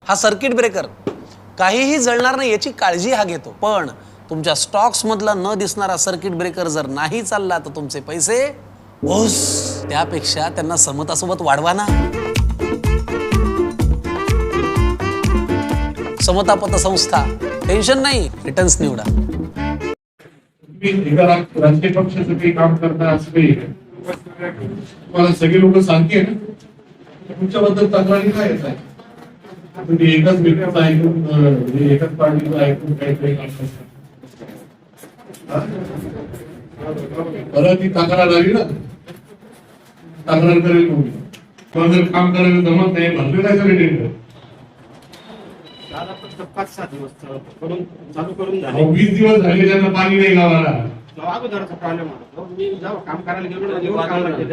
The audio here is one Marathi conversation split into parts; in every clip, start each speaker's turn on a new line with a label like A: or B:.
A: हा सर्किट ब्रेकर काहीही जळणार नाही याची काळजी हा घेतो, पण तुमच्या स्टॉक्स मधला न दिसणारा सर्किट ब्रेकर जर नाही चालला तर तुमचे पैसे ओस. त्यापेक्षा त्यांना समतासोबत वाढवा ना. समता पतसंस्था, टेन्शन नाही, रिटर्न्स निवडा.
B: राजकीय पक्षाचं काही काम करता असं काही तुम्हाला सगळे लोक सांगते ना, तुमच्याबद्दल तक्रारी काय येत आहे? तुम्ही एकाच व्यक्तीचं ऐकून एकाच पार्टीचं ऐकून काही बरं, ती तक्रार आली ना, तक्रार करेल कोणी? किंवा जर काम करायला जमत नाही भरले काय सगळे
C: 5-6 दिवस चालू करून
B: 20 दिवस झाले त्यांना पाणी नाही गावाला.
C: अगोदरचा प्रॉब्लेम होता. मी जेव्हा काम करायला गेलो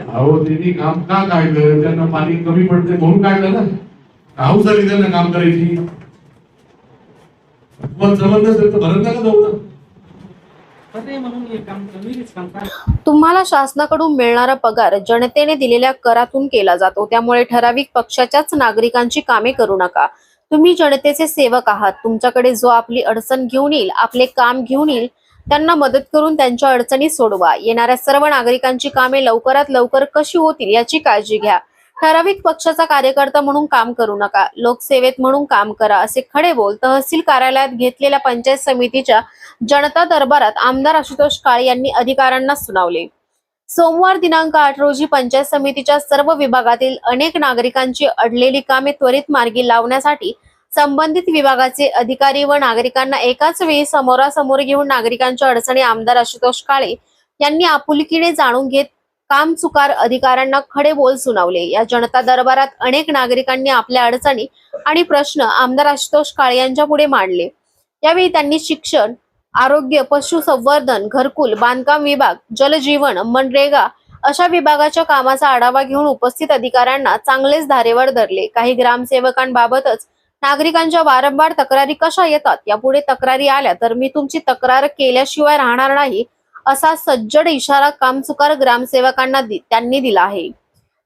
B: अहो त्यांनी काम का काढलं? त्यांना पाणी कमी पडते म्हणून काढलं ना. हाऊस आली त्यांना काम करायची. तुम्हाला जमत नसेल तर भरत नका जाऊ ना.
D: तुम्हाला शासनाकडून मिळणारा पगार जनतेने दिलेल्या करातून केला जातो, त्यामुळे ठराविक पक्षाच्याच नागरिकांची कामे करू नका. तुम्ही जनतेचे सेवक आहात. तुमच्याकडे जो आपली अडचण घेऊन येईल, आपले काम घेऊन येईल, त्यांना मदत करून त्यांच्या अडचणी सोडवा. येणाऱ्या सर्व नागरिकांची कामे लवकरात लवकर कशी होतील याची काळजी घ्या. ठराविक पक्षाचा कार्यकर्ता म्हणून काम करू नका, लोकसेवेत म्हणून काम करा, असे खडे बोल तहसील कार्यालयात घेतलेल्या पंचायत समितीच्या जनता दरबारात आमदार आशुतोष काळे यांनी अधिकाऱ्यांना सुनावले. सोमवार दिनांक 8 रोजी पंचायत समितीच्या सर्व विभागातील अनेक नागरिकांची अडलेली कामे त्वरित मार्गी लावण्यासाठी संबंधित विभागाचे अधिकारी व नागरिकांना एकाच वेळी समोरासमोर घेऊन नागरिकांच्या अडचणी आमदार आशुतोष काळे यांनी आपुलकीने जाणून घेत कामचुकार अधिकाऱ्यांना खडे बोल सुनावले. या जनता दरबारात अनेक नागरिकांनी आपल्या अडचणी आणि प्रश्न आमदार आशुतोष काळे यांच्या पुढे मांडले. यावेळी त्यांनी शिक्षण, आरोग्य, पशुसंवर्धन, घरकुल, बांधकाम विभाग, जलजीवन, मनरेगा अशा विभागाच्या कामाचा आढावा घेऊन उपस्थित अधिकाऱ्यांना चांगलेच धारेवर धरले. काही ग्रामसेवकांबाबतच नागरिकांच्या वारंवार तक्रारी कशा येतात, यापुढे तक्रारी आल्या तर मी तुमची तक्रार केल्याशिवाय राहणार नाही, असा सज्जड इशारा कामचुकार ग्रामसेवकांना त्यांनी दिला आहे.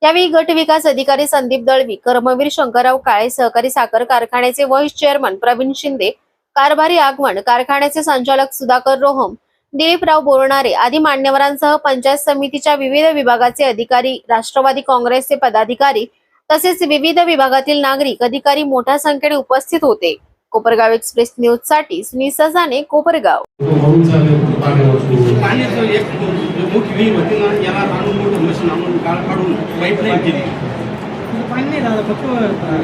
D: यावेळी गट विकास अधिकारी संदीप दळवी, कर्मवीर शंकरराव काळे, सहकारी साखर कारखान्याचे व्हाईस चेअरमन प्रवीण शिंदे, कारभारी आगमन, कारखान्याचे संचालक सुधाकर रोहम, दिलीपराव बोरणारे आदी मान्यवरांसह पंचायत समितीच्या विविध विभागाचे अधिकारी, राष्ट्रवादी काँग्रेसचे पदाधिकारी तसेच विविध विभागातील नागरिक अधिकारी मोठ्या संख्येने उपस्थित होते. कोपरगाव एक्सप्रेस न्यूज साठी सुनील ससाने, कोपरगाव.
C: पाण्याचं एक मोठी विहीर होती ना, याला आणून मोठं मशीन आणून काळ काढून पाईपलाईन केली.
E: पाणी नाही झालं, फक्त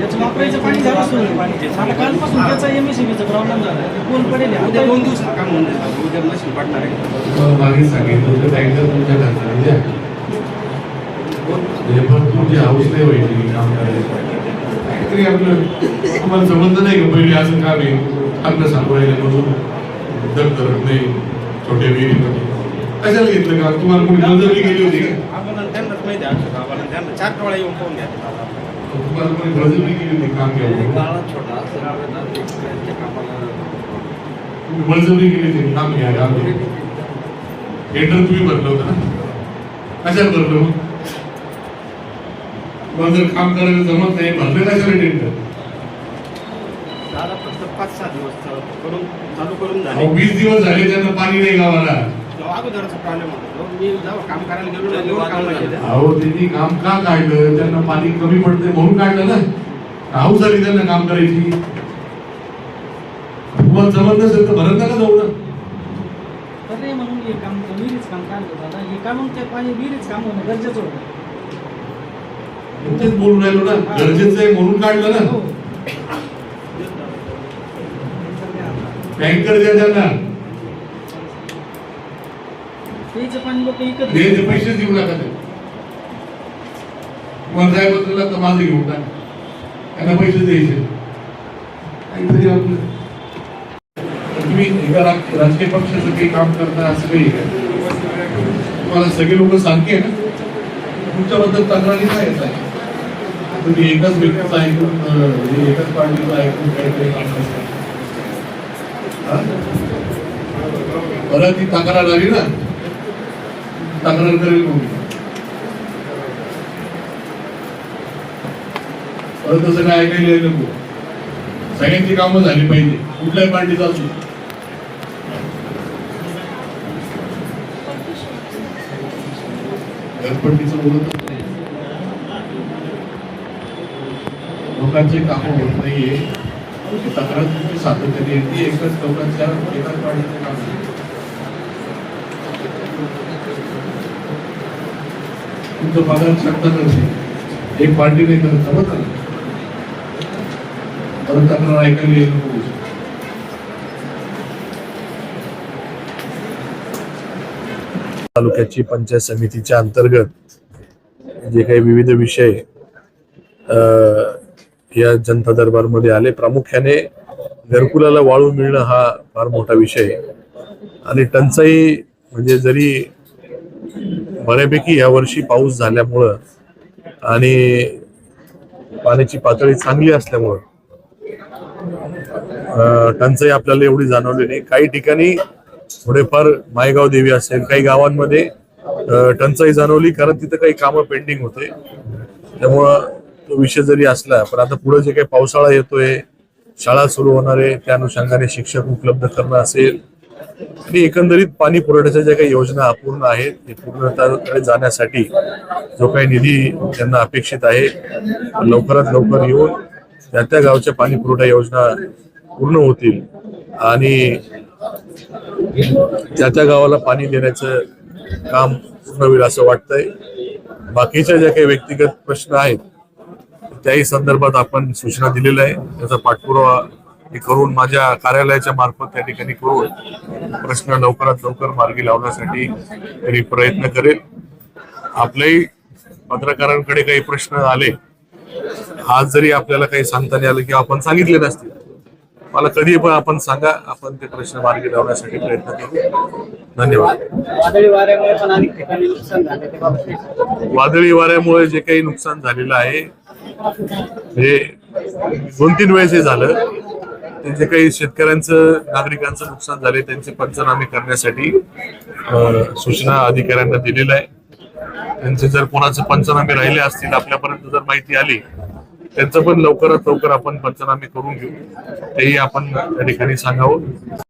E: याचं वापरायचं पाणी झालं सोडलं पाणी. आता कालपासून त्याचा एमएससीबीचा प्रॉब्लेम झाला, पोल पडेल.
C: उद्या 2 दिवसात काम होऊन जाईल. उद्या मशीन पाडणार आहे.
B: मागे सांगितलं टँकर तुमच्या घरच्या भरपूर जे हाऊस नाही व्हायची काम करायचं काहीतरी आपलं तुम्हाला संबंध नाही का? पहिले असं काम आहे आपलं सांभाळायला म्हणून दर करत नाही छोट्या विहिरीमध्ये कशाला घेतलं का? तुम्हाला कोणी मंजुरी केली होती का?
C: आम्हाला त्यांनाच माहिती आहे. आम्हाला त्यांना 4 टोळा येऊन पाहून घ्या.
B: तुम्हाला कोणी मंजुरी केली होती काम घ्यायला?
C: छोटा
B: तुम्ही मंजुरी केली होती काम घ्या. टेंडर तुम्ही भरलं होतं ना? कशाला भरलं? मग जर काम करायला जमत नाही भरले कशाला टेंडर?
C: 5-6 दिवस चालू करून झाले.
B: 20 दिवस झाले त्यांना पाणी नाही गावाला.
C: अगोदरचा प्रॉब्लेम होता. मी जेव्हा काम करायला गेलो
B: अहो त्यांनी काम का काढलं? त्यांना पाणी कमी पडते म्हणून काढलं ना. हाऊस आली त्यांना काम करायची. तुम्हाला जमत नसेल तर भरत नका जाऊ ना.
E: म्हणून हे काम विहिरीच काम काढलं दादा. हे काम ते पाणी विहिरीच काम होणं गरजेचं होतं.
B: तेच बोलून राहिलो ना, गरजेचं आहे म्हणून काढलं ना. टँकर द्या त्यांना.
E: पाणी लोक इकत
B: पैसे देऊ नका. ते तुम्हाला जाय बदलला तर माझं घेऊन टाक. त्यांना पैसे द्यायचे. काहीतरी आपलं तुम्ही राजकीय पक्षाचं काही काम करता असं काही तुम्हाला सगळे लोक सांगते ना, तुमच्याबद्दल तक्रारी काय येत आहे? तुम्ही एकाच व्यक्तीचं ऐकून एकाच पार्टीचं ऐकून काहीतरी बरं, ती तक्रार आली ना, तक्रार करेल कोणी? परत तसं काय ऐकायला नको. सगळ्यांची कामं झाली पाहिजे, कुठल्याही पार्टीचा असू. घरपट्टीचं बोलत नाही, लोकांचे कामं होत नाहीये, तक्रार तुमची सातत्याने येते. एकच लोकांच्या एकाच पार्टीचं काम आहे. तुमचं पगार शकता नसते, एक पार्टी नाही करत ना बरं. परत तक्रार ऐकायला येईल नको.
F: तालुक्याची पंचायत समितीच्या अंतर्गत जे काही विविध विषय या जनता दरबारमध्ये आले, प्रामुख्याने घरकुलाला वाळू मिळणं हा फार मोठा विषय आहे. आणि टंचाई म्हणजे जरी बऱ्यापैकी यावर्षी पाऊस झाल्यामुळं आणि पाण्याची पातळी चांगली असल्यामुळं टंचाई आपल्याला एवढी जाणवली नाही. काही ठिकाणी थोडेफार मायगाव देवी असेल, काही गावांमध्ये टंचाई जाणवली, कारण तिथं काही कामं पेंडिंग होते. त्यामुळं तो विषय जरी असला, पण आता पुढे जे काही पावसाळा येतोय, शाळा सुरू होणार आहे, त्या अनुषंगाने शिक्षक उपलब्ध करणं असेल आणि एकंदरीत पाणी पुरवठ्याच्या ज्या काही योजना अपूर्ण आहेत ते पूर्णतेकडे जाण्यासाठी जो काही निधी त्यांना अपेक्षित आहे लवकरात लवकर येऊन त्या गावच्या पाणी पुरवठा योजना पूर्ण होतील आणि त्या गावाला पाणी देण्याचं काम पूर्ण होईल असं वाटतंय. बाकीच्या ज्या काही व्यक्तिगत प्रश्न आहेत त्याही संदर्भात आपण सूचना दिलेल्या आहे. त्याचा पाठपुरावा करून माझ्या कार्यालयाच्या मार्फत त्या ठिकाणी करून प्रश्न लवकरात लवकर मार्गी लावण्यासाठी तरी प्रयत्न करेल. आपल्याही पत्रकारांकडे काही प्रश्न आले, आज जरी आपल्याला काही सांगता नाही आलं किंवा आपण सांगितले नसतील, मला कधी पण आपण सांगा, आपण ते प्रश्न मार्गी लावण्यासाठी प्रयत्न करू. धन्यवाद.
E: वादळी वाऱ्यामुळे पण अनेक ठिकाणी नुकसान झाले ते बाबतीत.
F: वादळी वाऱ्यामुळे जे काही नुकसान झालेलं आहे हे 2-3 वेळेस हे झालं. ते जे काही शेतकऱ्यांचं नागरिकांचं नुकसान झाले त्यांचे पंचनामे करण्यासाठी सूचना अधिकाऱ्यांना दिलेल्या आहे. त्यांचे जर कोणाचे पंचनामे राहिले असतील, आपल्यापर्यंत जर माहिती आली, त्यांचं पण लवकरात लवकर आपण पंचनामे करून घेऊ, तेही आपण त्या ठिकाणी सांगावं.